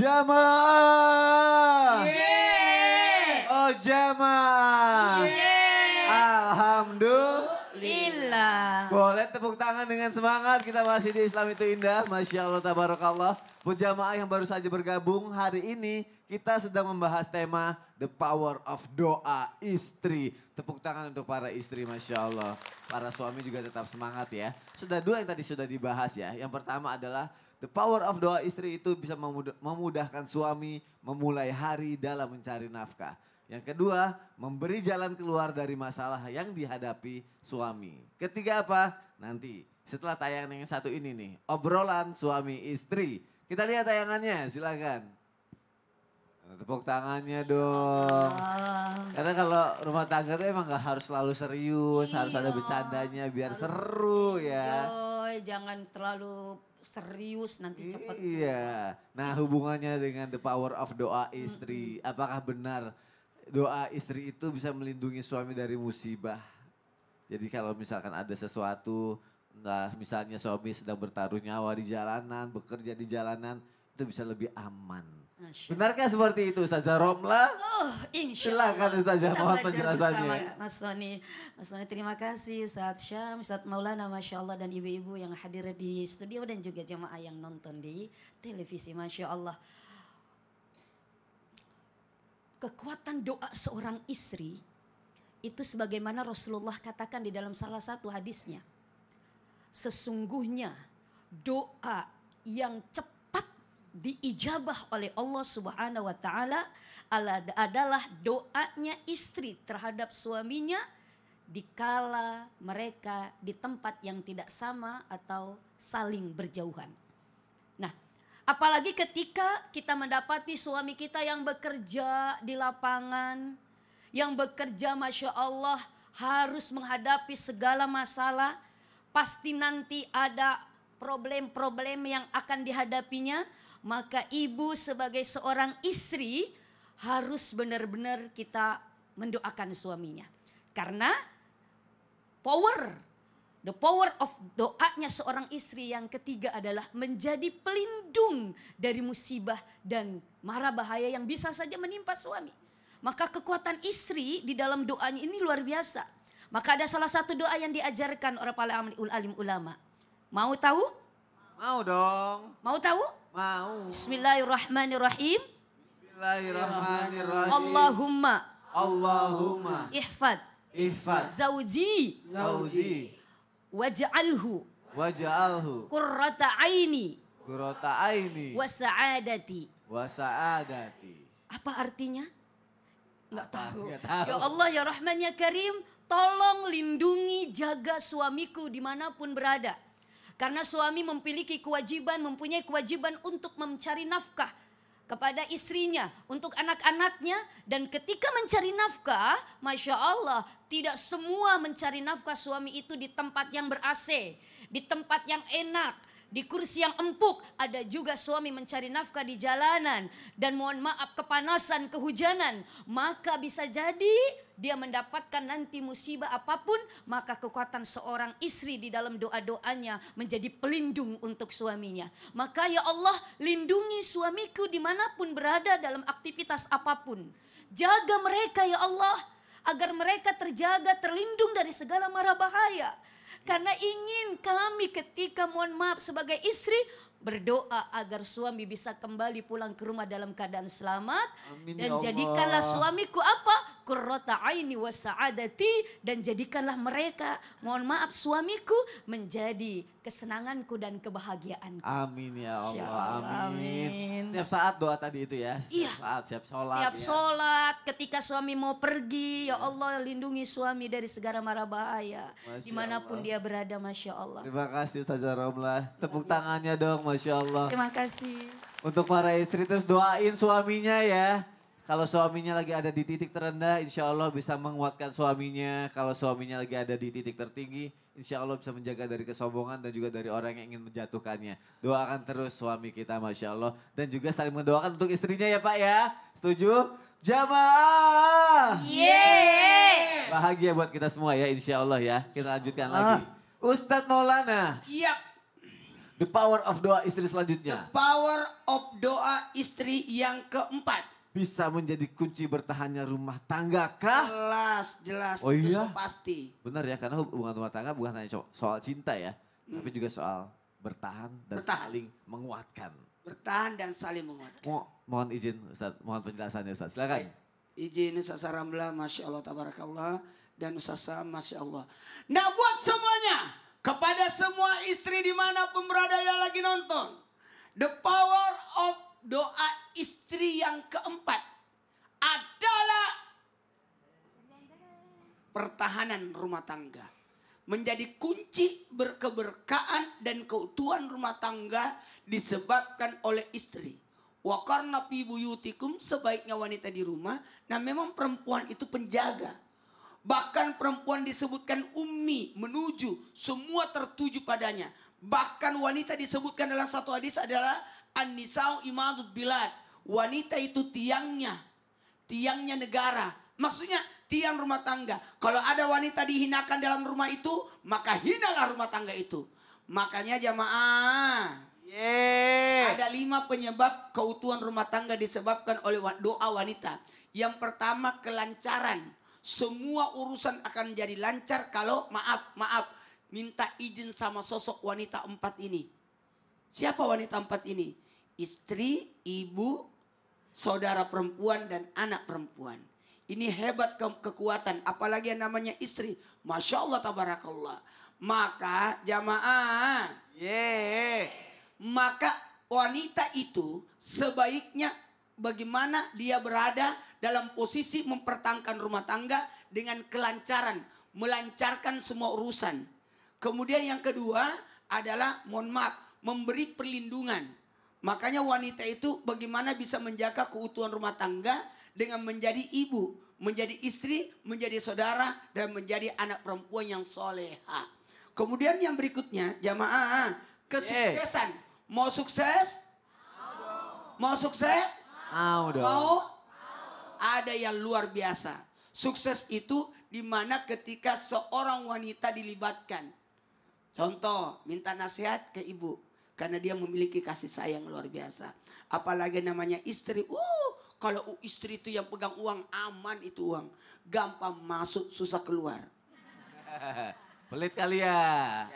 Jamaah. Yeay. Oh jamaah. Yeay. Alhamdulillah. Boleh tepuk tangan dengan semangat. Kita masih di Islam itu indah. Masya Allah, tabarakallah. Buat jamaah yang baru saja bergabung hari ini. Kita sedang membahas tema The Power of Doa Istri. Tepuk tangan untuk para istri, Masya Allah. Para suami juga tetap semangat ya. Sudah dua yang tadi sudah dibahas ya. Yang pertama adalah the power of doa istri itu bisa memudahkan suami memulai hari dalam mencari nafkah. Yang kedua, memberi jalan keluar dari masalah yang dihadapi suami. Ketiga apa? Nanti setelah tayangan yang satu ini nih, obrolan suami istri. Kita lihat tayangannya, silakan. Tepuk tangannya dong. Karena kalau rumah tangga itu emang gak harus selalu serius, harus ada bercandanya biar seru ya. Joy, jangan terlalu serius nanti cepat. Iya. Nah, hubungannya dengan the power of doa istri. Apakah benar doa istri itu bisa melindungi suami dari musibah? Jadi kalau misalkan ada sesuatu, nah misalnya suami sedang bertaruh nyawa di jalanan, bekerja di jalanan, itu bisa lebih aman. Benarkah seperti itu Ustazah Romla? Oh, insya Allah. Silakan Ustazah, mohon penjelasannya. Mas Soni, terima kasih Ustaz Syam, Ustaz Maulana, Masya Allah, dan ibu-ibu yang hadir di studio dan juga jemaah yang nonton di televisi, Masya Allah. Kekuatan doa seorang istri itu sebagaimana Rasulullah katakan di dalam salah satu hadisnya. Sesungguhnya doa yang cepat diijabah oleh Allah Subhanahu wa taala adalah doanya istri terhadap suaminya dikala mereka di tempat yang tidak sama atau saling berjauhan. Nah, apalagi ketika kita mendapati suami kita yang bekerja di lapangan, yang bekerja Masya Allah harus menghadapi segala masalah, pasti nanti ada problem-problem yang akan dihadapinya. Maka ibu sebagai seorang istri harus benar-benar kita mendoakan suaminya. Karena the power of doanya seorang istri yang ketiga adalah menjadi pelindung dari musibah dan mara bahaya yang bisa saja menimpa suami. Maka kekuatan istri di dalam doanya ini luar biasa. Maka ada salah satu doa yang diajarkan oleh para alim ulama. Mau tahu? Mau dong. Mau tahu? Mau. Bismillahirrahmanirrahim. Bismillahirrahmanirrahim. Allahumma ihfad Zawji waj'alhu qurrata aini wa sa'adati. Apa artinya? Enggak tahu. Ya Allah, ya Rahman, ya Karim, tolong lindungi, jaga suamiku dimanapun berada. Karena suami mempunyai kewajiban untuk mencari nafkah kepada istrinya, untuk anak-anaknya. Dan ketika mencari nafkah, Masya Allah, tidak semua mencari nafkah suami itu di tempat yang ber-AC, di tempat yang enak, di kursi yang empuk. Ada juga suami mencari nafkah di jalanan dan mohon maaf kepanasan, kehujanan. Maka bisa jadi dia mendapatkan nanti musibah apapun. Maka kekuatan seorang istri di dalam doa-doanya menjadi pelindung untuk suaminya. Maka ya Allah, lindungi suamiku dimanapun berada dalam aktivitas apapun. Jaga mereka ya Allah, agar mereka terjaga, terlindung dari segala mara bahaya. Karena ingin kami ketika mohon maaf sebagai istri berdoa agar suami bisa kembali pulang ke rumah dalam keadaan selamat. Amin, dan ya jadikanlah suamiku apa? Qurrata aini wa sa'adati. Dan jadikanlah mereka, mohon maaf, suamiku menjadi kesenanganku dan kebahagiaanku. Amin ya Allah, amin. Amin. Setiap saat doa tadi itu ya. Iya. Setiap sholat. Setiap sholat, ketika suami mau pergi, ya Allah lindungi suami dari segala mara bahaya. Masya Dimanapun Allah. dia berada, Masya Allah. Terima kasih Ustazah Romlah. Tepuk tangannya dong, Masya Allah. Terima kasih. Untuk para istri terus doain suaminya ya. Kalau suaminya lagi ada di titik terendah, insya Allah bisa menguatkan suaminya. Kalau suaminya lagi ada di titik tertinggi, insya Allah bisa menjaga dari kesombongan dan juga dari orang yang ingin menjatuhkannya. Doakan terus suami kita, Masya Allah. Dan juga saling mendoakan untuk istrinya ya Pak ya. Setuju? Jamaah! Yeay! Bahagia buat kita semua ya, insya Allah ya. Kita lanjutkan lagi. Ustadz Maulana. Iya. The power of doa istri selanjutnya. The power of doa istri yang keempat. Bisa menjadi kunci bertahannya rumah tangga kah? Jelas. Oh iya? Pasti. Benar ya, karena hubungan rumah tangga bukan hanya soal cinta ya. Tapi juga soal bertahan dan saling menguatkan. Bertahan dan saling menguatkan. Mohon izin Ustaz, mohon penjelasannya Ustaz, silakan. Izin Ustaz Ramla, Masya Allah, Tabarakallah. Dan Ustaz Sam, Masya Allah. Nah buat semuanya. Kepada semua istri dimanapun berada yang lagi nonton. The power of doa istri yang keempat adalah pertahanan rumah tangga. Menjadi kunci berkeberkahan dan keutuhan rumah tangga disebabkan oleh istri. Wa qarna fi buyutikum, sebaiknya wanita di rumah. Nah memang perempuan itu penjaga. Bahkan perempuan disebutkan ummi, menuju, semua tertuju padanya. Bahkan wanita disebutkan dalam satu hadis adalah an-nisa'u imadud bilad. Wanita itu tiangnya negara. Maksudnya tiang rumah tangga. Kalau ada wanita dihinakan dalam rumah itu, maka hinalah rumah tangga itu. Makanya jamaah, ada 5 penyebab keutuhan rumah tangga disebabkan oleh doa wanita. Yang pertama kelancaran. Semua urusan akan jadi lancar kalau maaf minta izin sama sosok wanita 4 ini. Siapa wanita 4 ini? Istri, ibu, saudara perempuan dan anak perempuan. Ini hebat kekuatan, apalagi yang namanya istri. Masya Allah, tabarakallah. Maka jamaah, maka wanita itu sebaiknya bagaimana dia berada dalam posisi mempertahankan rumah tangga dengan kelancaran. Melancarkan semua urusan. Kemudian yang kedua adalah memberi perlindungan. Makanya wanita itu bagaimana bisa menjaga keutuhan rumah tangga dengan menjadi ibu, menjadi istri, menjadi saudara, dan menjadi anak perempuan yang soleha. Kemudian yang berikutnya jamaah, kesuksesan. Mau sukses? Mau sukses? Mau? Ada yang luar biasa. Sukses itu dimana ketika seorang wanita dilibatkan. Contoh, minta nasihat ke ibu. Karena dia memiliki kasih sayang luar biasa. Apalagi namanya istri. Kalau istri itu yang pegang uang, aman itu uang. Gampang masuk, susah keluar. Pelit kali ya.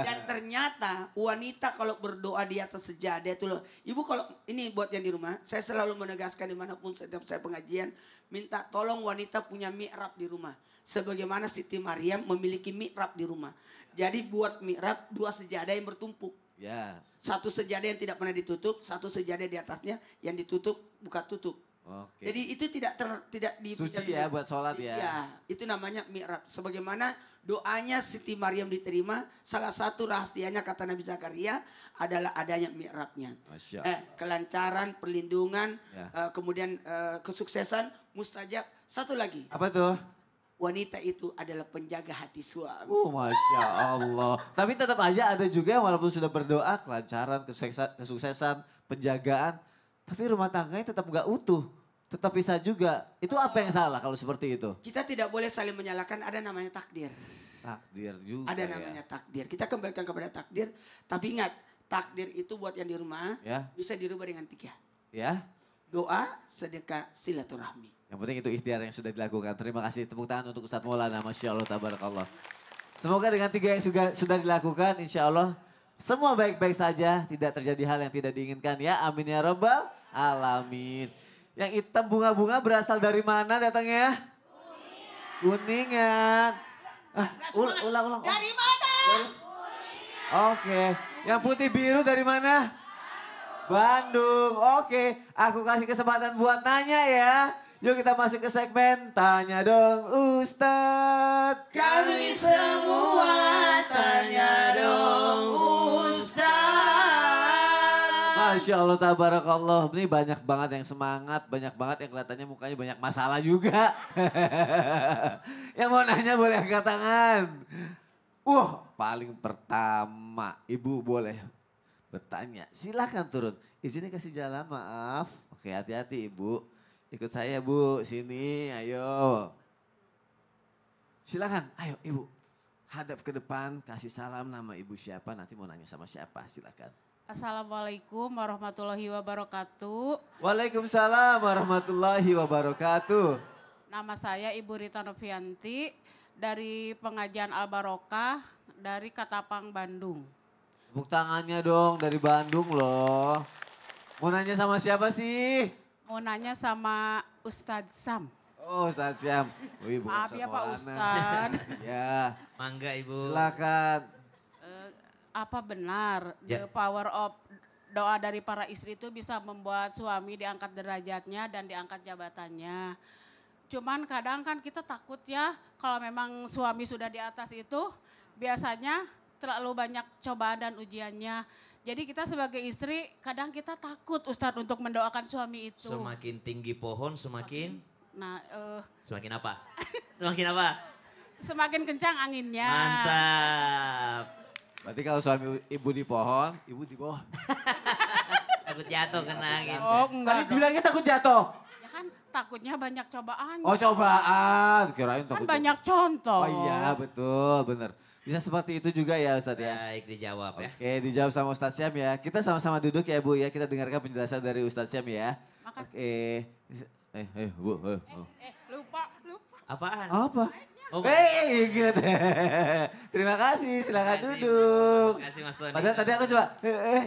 Dan ternyata wanita kalau berdoa di atas sejadah itu loh. Ibu kalau ini buat yang di rumah, saya selalu menegaskan dimanapun setiap saya pengajian. Minta tolong wanita punya mi'rab di rumah. Sebagaimana Siti Maryam memiliki mi'rab di rumah. Jadi buat mi'rab 2 sejadah yang bertumpuk. Ya. Satu sejadah yang tidak pernah ditutup, satu sejadah di atasnya yang ditutup buka tutup. Oke. Jadi itu tidak suci ya buat sholat ya. Iya, itu namanya mi'rab. Sebagaimana doanya Siti Maryam diterima, salah satu rahasianya kata Nabi Zakaria adalah adanya mi'rabnya. Kelancaran, perlindungan, kemudian kesuksesan, mustajab. Satu lagi. Apa tuh? Wanita itu adalah penjaga hati suami. Masya Allah. Tapi tetap aja ada juga yang walaupun sudah berdoa, kelancaran, kesuksesan, penjagaan. Tapi rumah tangganya tetap gak utuh. Tetap bisa juga. Itu apa yang salah kalau seperti itu? Kita tidak boleh saling menyalahkan, ada namanya takdir. Takdir juga ada namanya takdir. Kita kembalikan kepada takdir. Tapi ingat, takdir itu buat yang di rumah bisa dirubah dengan 3. Ya. Doa, sedekah, silaturahmi. Yang penting itu ikhtiar yang sudah dilakukan. Terima kasih, tepuk tangan untuk Ustadz Maulana. Masya Allah, tabarakallah. Semoga dengan 3 yang sudah dilakukan, insya Allah semua baik-baik saja. Tidak terjadi hal yang tidak diinginkan ya. Amin ya rabbal alamin. Yang hitam bunga-bunga berasal dari mana datangnya? Kuningan. Ulang. Dari mana? Oke. Yang putih biru dari mana? Bandung. Oke. Aku kasih kesempatan buat nanya ya. Yuk kita masuk ke segmen Tanya Dong Ustadz. Kami semua tanya dong Ustadz. Masya Allah, tabarakallah. Ini banyak banget yang semangat, banyak banget yang kelihatannya mukanya banyak masalah juga. Yang mau nanya boleh angkat tangan. Paling pertama, Ibu boleh bertanya. Silahkan turun. Izinnya kasih jalan, maaf. Oke, hati-hati Ibu. Ikut saya Bu, sini, ayo. Silakan, ayo Ibu. hadap ke depan, kasih salam, nama ibu siapa, nanti mau nanya sama siapa, silakan. Assalamualaikum warahmatullahi wabarakatuh. Waalaikumsalam warahmatullahi wabarakatuh. Nama saya Ibu Rita Novianti dari pengajian Al Barokah dari Katapang, Bandung. Tepuk tangannya dong dari Bandung loh. Mau nanya sama siapa sih? Mau nanya sama Ustadz Sam. Oh Ustadz Sam. Wih, maaf ya Pak Ustadz. Ya. Mangga Ibu. Silakan. Apa benar the power of doa dari para istri itu bisa membuat suami diangkat derajatnya dan diangkat jabatannya. Cuman kadang kan kita takut ya kalau memang suami sudah di atas itu biasanya terlalu banyak cobaan dan ujiannya. Jadi kita sebagai istri kadang kita takut Ustadz untuk mendoakan suami itu. Semakin tinggi pohon semakin? Semakin apa? Semakin apa? Semakin kencang anginnya. Mantap. Berarti kalau suami ibu di pohon, ibu di bawah. Takut jatuh kena angin. Oh enggak. Tadi bilangnya takut jatuh. Ya kan takutnya banyak cobaan. Oh cobaan, kirain takut. Kan banyak contoh. Oh iya betul, benar. Bisa seperti itu juga ya Ustadz ya. Baik dijawab ya. Oke dijawab sama Ustadz Syam ya. Kita sama-sama duduk ya Bu ya, kita dengarkan penjelasan dari Ustadz Syam ya. Makasih. Oke. Bu. Lupa. Apaan? Apa? Oh, ingat. Terima kasih, silakan duduk. Terima kasih Mas Tony. Padahal tadi aku coba,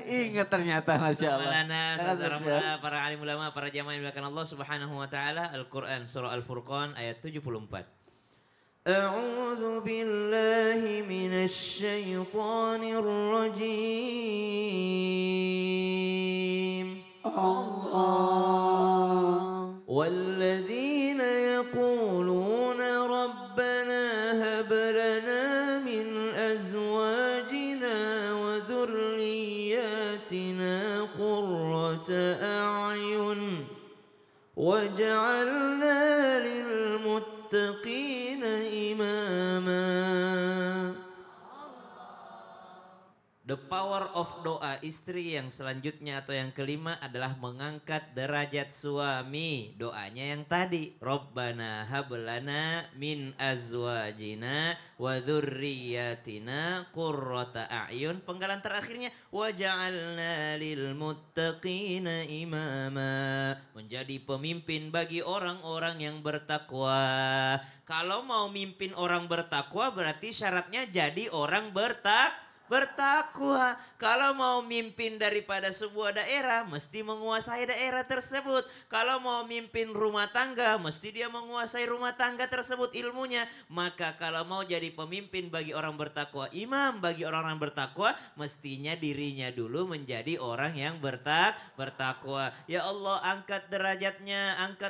ingat ternyata Masya Allah. Maulana, para alim ulama, para jamaah yang dimuliakan Allah Subhanahu wa taala, Al-Qur'an surah Al-Furqan ayat 74. A'udzu billahi minasy syaithanir rajim. Allah. والذين يقولون ربنا هب لنا من أزواجنا وذرياتنا قرة أعين واجعلنا للمتقين إماما. The power of doa istri yang selanjutnya atau yang kelima adalah mengangkat derajat suami. Doanya yang tadi. Rabbana hablana min azwajina wa dzurriyyatina qurrata a'yun. Penggalan terakhirnya waja'alna lil muttaqina imama. Menjadi pemimpin bagi orang-orang yang bertakwa. Kalau mau mimpin orang bertakwa berarti syaratnya jadi orang bertakwa. Kalau mau mimpin daripada sebuah daerah, mesti menguasai daerah tersebut. Kalau mau mimpin rumah tangga, mesti dia menguasai rumah tangga tersebut ilmunya. Maka kalau mau jadi pemimpin bagi orang bertakwa, imam bagi orang-orang bertakwa, mestinya dirinya dulu menjadi orang yang bertakwa. Ya Allah, angkat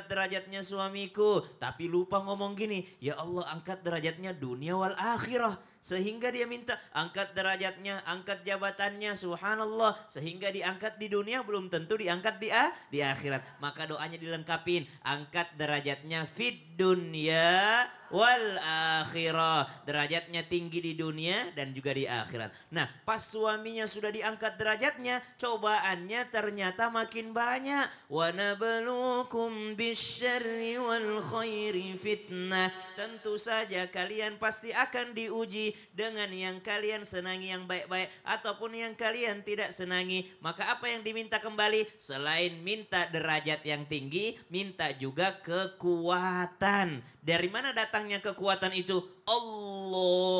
derajatnya suamiku. Tapi lupa ngomong gini, ya Allah angkat derajatnya dunia wal akhirah. Sehingga dia minta angkat derajatnya, angkat jabatannya, subhanallah. Sehingga diangkat di dunia belum tentu diangkat di akhirat. Maka doanya dilengkapin, angkat derajatnya fid dunya wal akhirah. Derajatnya tinggi di dunia dan juga di akhirat. Nah pas suaminya sudah diangkat derajatnya, cobaannya ternyata makin banyak. Wa nabluukum bisyarri wal khairi fitnah. Tentu saja kalian pasti akan diuji dengan yang kalian senangi yang baik-baik ataupun yang kalian tidak senangi. Maka apa yang diminta kembali? Selain minta derajat yang tinggi, minta juga kekuatan. Dari mana datangnya kekuatan itu? Allahu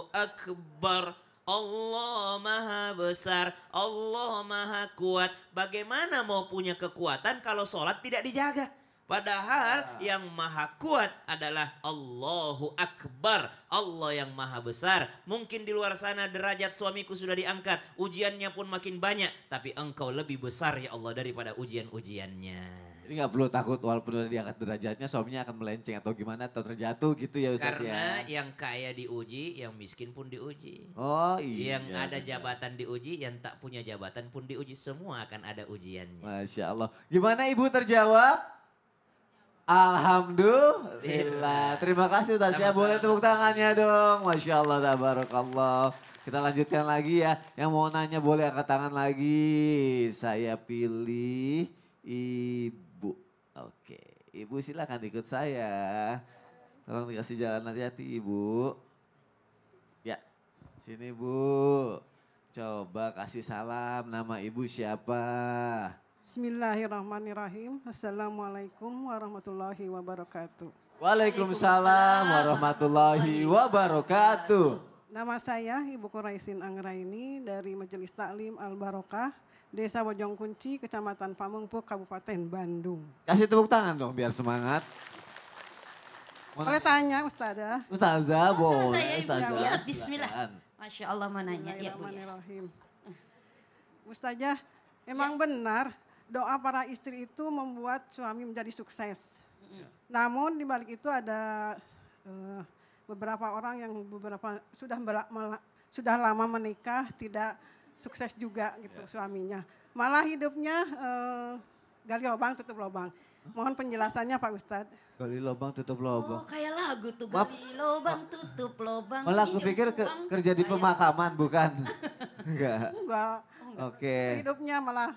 Akbar. Allah maha besar, Allah maha kuat. Bagaimana mau punya kekuatan kalau sholat tidak dijaga? Padahal yang maha kuat adalah Allahu Akbar. Allah yang maha besar. Mungkin di luar sana derajat suamiku sudah diangkat. Ujiannya pun makin banyak. Tapi engkau lebih besar ya Allah daripada ujian-ujiannya. Jadi gak perlu takut walaupun udah diangkat derajatnya suaminya akan melenceng atau gimana atau terjatuh gitu ya Ustaz. Karena ya. yang kaya diuji, yang miskin pun diuji. Oh iya. Yang ada jabatan diuji, yang tak punya jabatan pun diuji. Semua akan ada ujiannya. Masya Allah. Gimana Ibu terjawab? Alhamdulillah. Terima kasih Ustaz ya. Boleh tepuk tangannya dong. Masya Allah, tabarakallah. Kita lanjutkan lagi ya. Yang mau nanya boleh angkat tangan lagi. Saya pilih Ibu. Oke, Ibu silakan ikut saya. Tolong dikasih jalan, hati-hati Ibu. Sini Bu. Coba kasih salam, nama Ibu siapa? Bismillahirrahmanirrahim. Assalamualaikum warahmatullahi wabarakatuh. Waalaikumsalam warahmatullahi wabarakatuh. Nama saya Ibu Quraisin Anggraini dari Majelis Taklim Al-Barokah, Desa Bojong Kunci, Kecamatan Pamengpeuk, Kabupaten Bandung. Kasih tepuk tangan dong biar semangat. Boleh tanya Ustazah? Ustazah boleh. Ustazah. Bismillah. Masya Allah mau nanya. Bismillahirrahmanirrahim. Ustazah, emang benar doa para istri itu membuat suami menjadi sukses. Namun di balik itu ada beberapa orang yang sudah lama menikah tidak sukses juga gitu suaminya. Malah hidupnya gali lubang tutup lubang. Mohon penjelasannya Pak Ustadz. Gali lubang tutup lubang. Oh kayak lagu tuh, gali lubang tutup lubang. Malah aku pikir kerja di pemakaman bukan? Enggak. Oke. Hidupnya malah.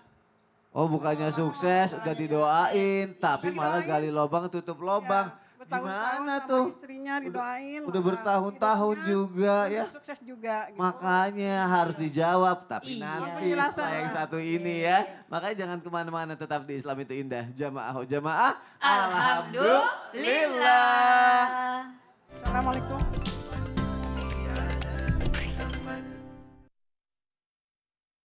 Oh bukannya sukses udah didoain tapi malah gali lubang tutup lubang. Gimana tuh? Istrinya didoain. Udah bertahun-tahun juga ya. Sukses juga. Gitu. Makanya harus dijawab tapi nanti setelah yang satu ini ya. Makanya jangan kemana-mana tetap di Islam itu Indah. Jamaah. Alhamdulillah.